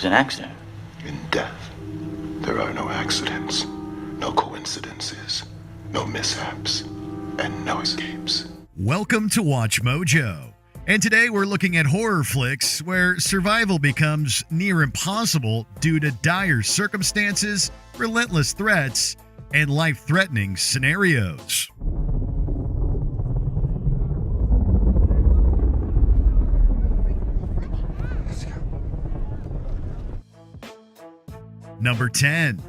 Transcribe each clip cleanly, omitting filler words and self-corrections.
was an accident. In death, there are no accidents, no coincidences, no mishaps, and no escapes. Welcome to Watch Mojo. And today we're looking at horror flicks where survival becomes near impossible due to dire circumstances, relentless threats, and life-threatening scenarios. Number 10.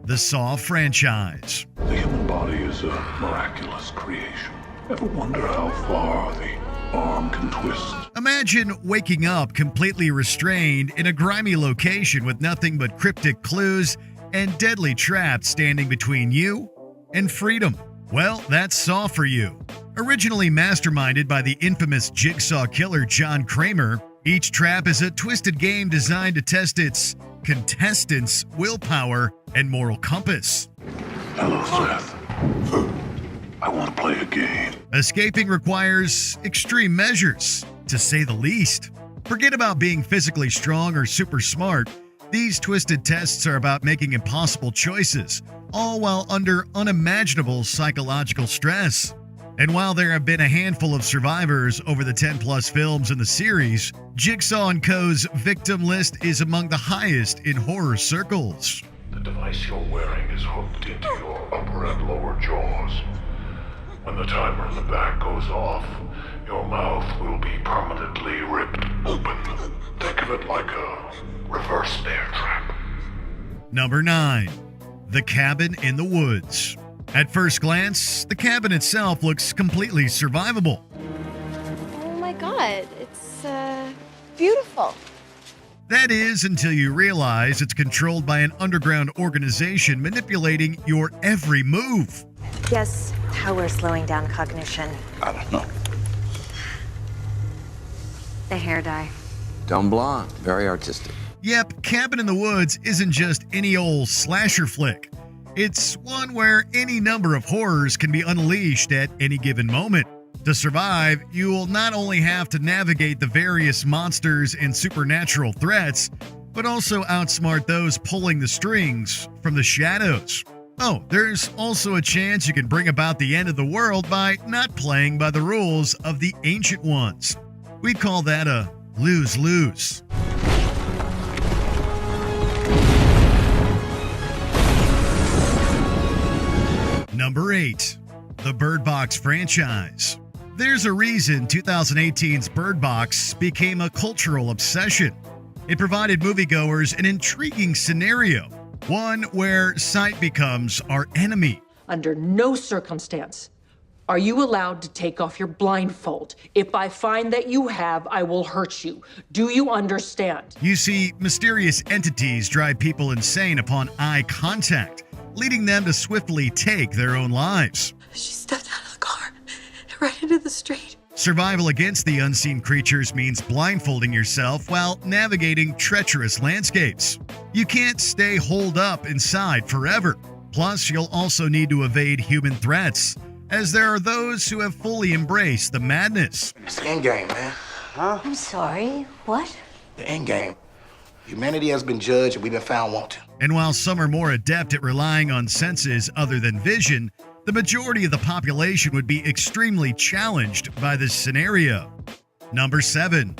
The Saw franchise. The human body is a miraculous creation. Ever wonder how far the arm can twist? Imagine waking up completely restrained in a grimy location with nothing but cryptic clues and deadly traps standing between you and freedom. Well, that's Saw for you. Originally masterminded by the infamous Jigsaw killer John Kramer, each trap is a twisted game designed to test its contestants' willpower and moral compass. Hello, Seth. I want to play a game. Escaping requires extreme measures, to say the least. Forget about being physically strong or super smart. These twisted tests are about making impossible choices, all while under unimaginable psychological stress. And while there have been a handful of survivors over the 10-plus films in the series, Jigsaw & Co.'s victim list is among the highest in horror circles. The device you're wearing is hooked into your upper and lower jaws. When the timer in the back goes off, your mouth will be permanently ripped open. Think of it like a reverse bear trap. Number 9. The Cabin in the Woods. At first glance, the cabin itself looks completely survivable. Oh my god, it's beautiful. That is until you realize it's controlled by an underground organization manipulating your every move. Guess how we're slowing down cognition. I don't know. The hair dye. Dumb blonde, very artistic. Yep, Cabin in the Woods isn't just any old slasher flick. It's one where any number of horrors can be unleashed at any given moment. To survive, you will not only have to navigate the various monsters and supernatural threats, but also outsmart those pulling the strings from the shadows. Oh, there's also a chance you can bring about the end of the world by not playing by the rules of the ancient ones. We'd call that a lose-lose. Number 8. The Bird Box franchise. There's a reason 2018's Bird Box became a cultural obsession. It provided moviegoers an intriguing scenario, one where sight becomes our enemy. Under no circumstance are you allowed to take off your blindfold. If I find that you have, I will hurt you. Do you understand? You see, mysterious entities drive people insane upon eye contact, leading them to swiftly take their own lives. She stepped out of the car and right into the street. Survival against the unseen creatures means blindfolding yourself while navigating treacherous landscapes. You can't stay holed up inside forever. Plus, you'll also need to evade human threats, as there are those who have fully embraced the madness. It's the end game, man. Huh? I'm sorry, what? The end game. Humanity has been judged and we've been found wanting. And while some are more adept at relying on senses other than vision, the majority of the population would be extremely challenged by this scenario. Number 7.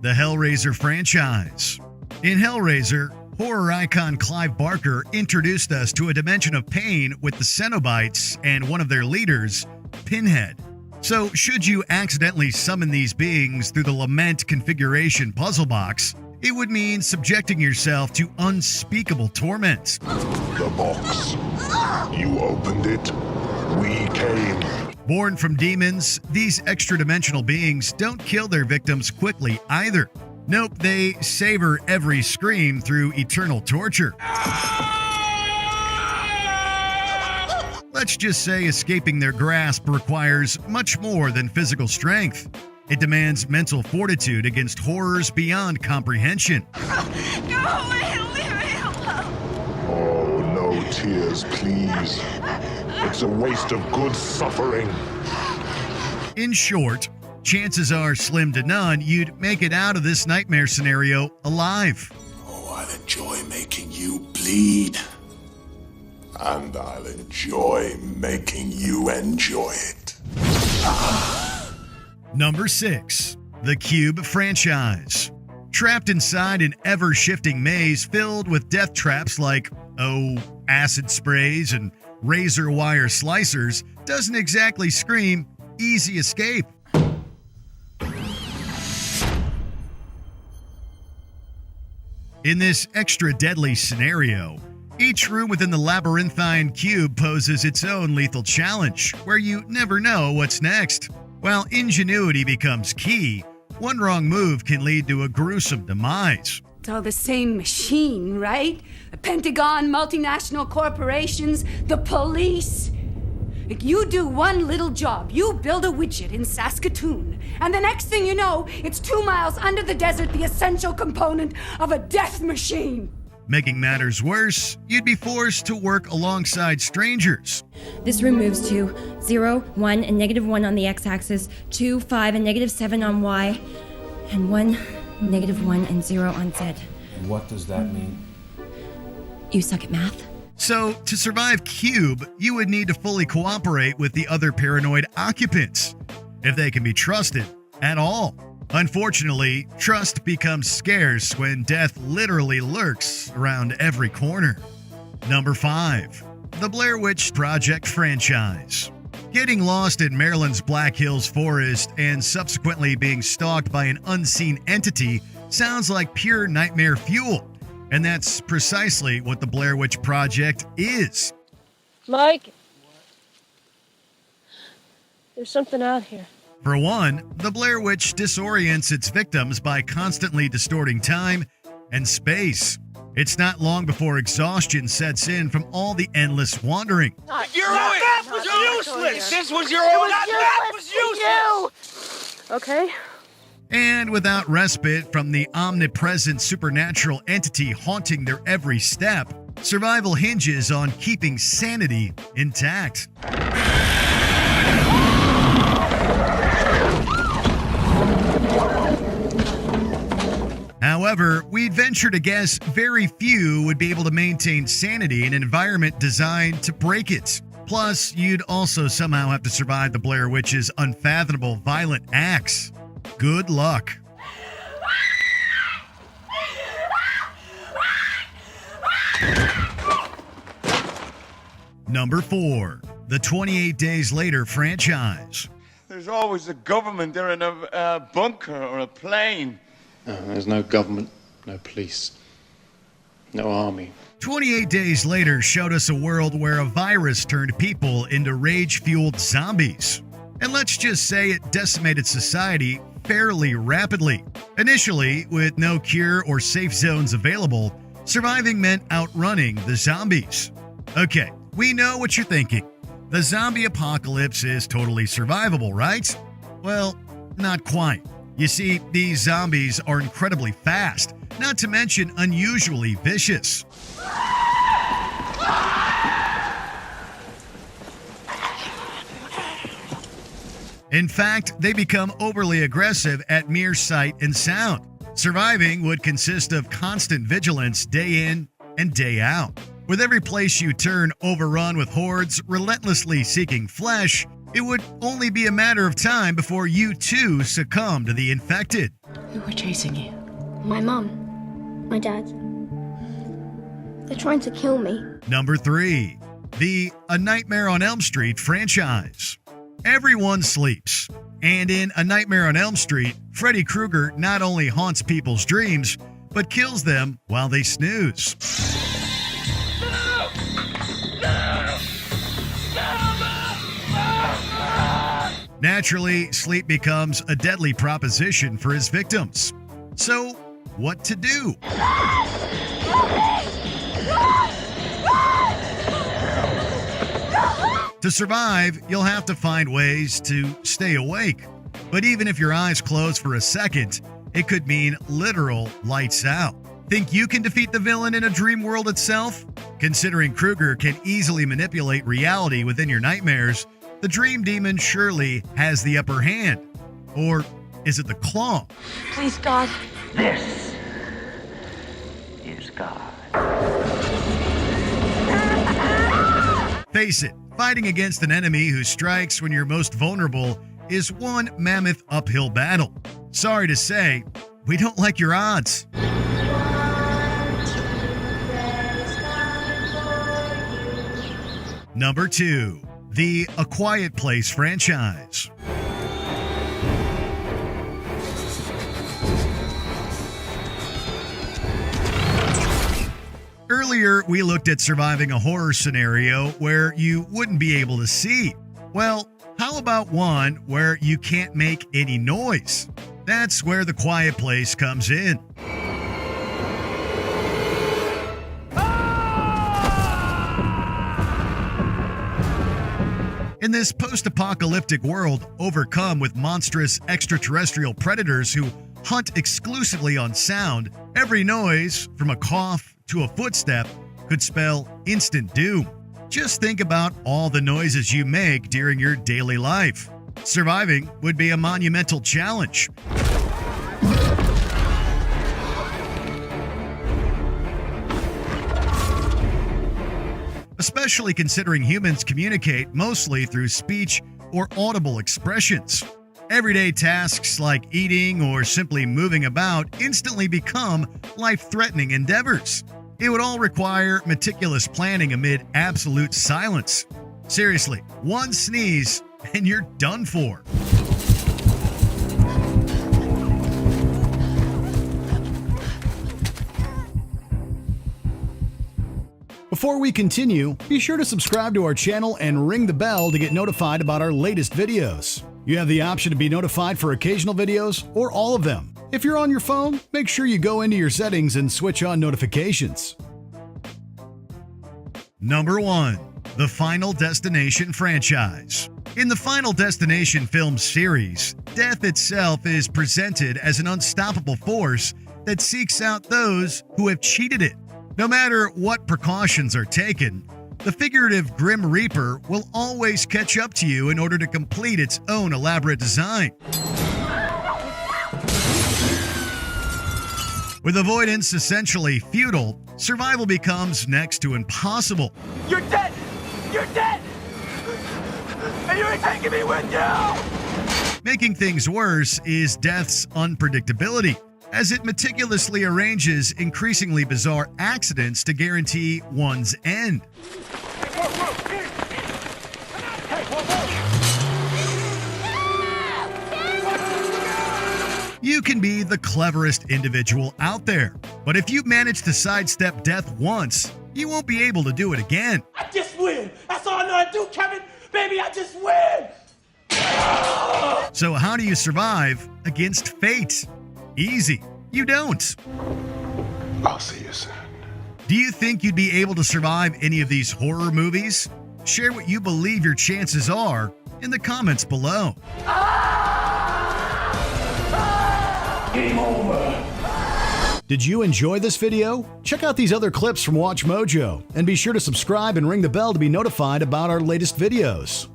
The Hellraiser franchise. In Hellraiser, horror icon Clive Barker introduced us to a dimension of pain with the Cenobites and one of their leaders, Pinhead. So should you accidentally summon these beings through the Lament configuration puzzle box, it would mean subjecting yourself to unspeakable torment. The box. You opened it. We came. Born from demons, these extra-dimensional beings don't kill their victims quickly either. Nope, they savor every scream through eternal torture. Let's just say escaping their grasp requires much more than physical strength. It demands mental fortitude against horrors beyond comprehension. No, leave me alone. Oh, no tears, please. It's a waste of good suffering. In short, chances are slim to none you'd make it out of this nightmare scenario alive. Oh, I enjoy making you bleed. And I'll enjoy making you enjoy it. Number 6. The Cube franchise. Trapped inside an ever-shifting maze filled with death traps like, acid sprays and razor wire slicers doesn't exactly scream easy escape. In this extra deadly scenario, each room within the labyrinthine cube poses its own lethal challenge, where you never know what's next. While ingenuity becomes key, one wrong move can lead to a gruesome demise. It's all the same machine, right? The Pentagon, multinational corporations, the police. Like, you do one little job. You build a widget in Saskatoon, and the next thing you know, it's 2 miles under the desert, the essential component of a death machine. Making matters worse, you'd be forced to work alongside strangers. This room moves to 0, 1, and -1 on the x-axis, 2, 5, and -7 on y, and 1, -1, and 0 on z. What does that mean? You suck at math? So, to survive Cube, you would need to fully cooperate with the other paranoid occupants, if they can be trusted at all. Unfortunately, trust becomes scarce when death literally lurks around every corner. Number 5. The Blair Witch Project franchise. Getting lost in Maryland's Black Hills forest and subsequently being stalked by an unseen entity sounds like pure nightmare fuel. And that's precisely what the Blair Witch Project is. Mike, there's something out here. For one, the Blair Witch disorients its victims by constantly distorting time and space. It's not long before exhaustion sets in from all the endless wandering. That was useless! This was your own... That was useless! Okay. And without respite from the omnipresent supernatural entity haunting their every step, survival hinges on keeping sanity intact. However, we'd venture to guess very few would be able to maintain sanity in an environment designed to break it. Plus, you'd also somehow have to survive the Blair Witch's unfathomable violent acts. Good luck. Number 4. The 28 Days Later franchise. There's always a government there in a bunker or a plane. No, there's no government, no police, no army. 28 Days Later showed us a world where a virus turned people into rage-fueled zombies. And let's just say it decimated society fairly rapidly. Initially, with no cure or safe zones available, surviving meant outrunning the zombies. Okay, we know what you're thinking. The zombie apocalypse is totally survivable, right? Well, not quite. You see, these zombies are incredibly fast, not to mention unusually vicious. In fact, they become overly aggressive at mere sight and sound. Surviving would consist of constant vigilance day in and day out. With every place you turn overrun with hordes relentlessly seeking flesh, it would only be a matter of time before you too succumb to the infected. Who were chasing you? My mom. My dad. They're trying to kill me. Number 3. The A Nightmare on Elm Street franchise. Everyone sleeps. And in A Nightmare on Elm Street, Freddy Krueger not only haunts people's dreams, but kills them while they snooze. Naturally, sleep becomes a deadly proposition for his victims. So, what to do? To survive, you'll have to find ways to stay awake. But even if your eyes close for a second, it could mean literal lights out. Think you can defeat the villain in a dream world itself? Considering Krueger can easily manipulate reality within your nightmares, the Dream Demon surely has the upper hand. Or is it the Claw? Please, God. This is sky. Face it, fighting against an enemy who strikes when you're most vulnerable is one mammoth uphill battle. Sorry to say, we don't like your odds. Number 2, the A Quiet Place franchise. Earlier, we looked at surviving a horror scenario where you wouldn't be able to see. Well, how about one where you can't make any noise? That's where The Quiet Place comes in. In this post-apocalyptic world overcome with monstrous extraterrestrial predators who hunt exclusively on sound, every noise, from a cough to a footstep, could spell instant doom. Just think about all the noises you make during your daily life. Surviving would be a monumental challenge. Especially considering humans communicate mostly through speech or audible expressions. Everyday tasks like eating or simply moving about instantly become life-threatening endeavors. It would all require meticulous planning amid absolute silence. Seriously, one sneeze and you're done for. Before we continue, be sure to subscribe to our channel and ring the bell to get notified about our latest videos. You have the option to be notified for occasional videos or all of them. If you're on your phone, make sure you go into your settings and switch on notifications. Number 1, the Final Destination franchise. In the Final Destination film series, death itself is presented as an unstoppable force that seeks out those who have cheated it. No matter what precautions are taken, the figurative Grim Reaper will always catch up to you in order to complete its own elaborate design. With avoidance essentially futile, survival becomes next to impossible. You're dead! You're dead! And you ain't taking me with you! Making things worse is death's unpredictability, as it meticulously arranges increasingly bizarre accidents to guarantee one's end. You can be the cleverest individual out there, but if you manage to sidestep death once, you won't be able to do it again. I just win! That's all I know how to do, Kevin! Baby, I just win! So how do you survive against fate? Easy. You don't. I'll see you soon. Do you think you'd be able to survive any of these horror movies? Share what you believe your chances are in the comments below. Game over. Did you enjoy this video? Check out these other clips from WatchMojo and be sure to subscribe and ring the bell to be notified about our latest videos.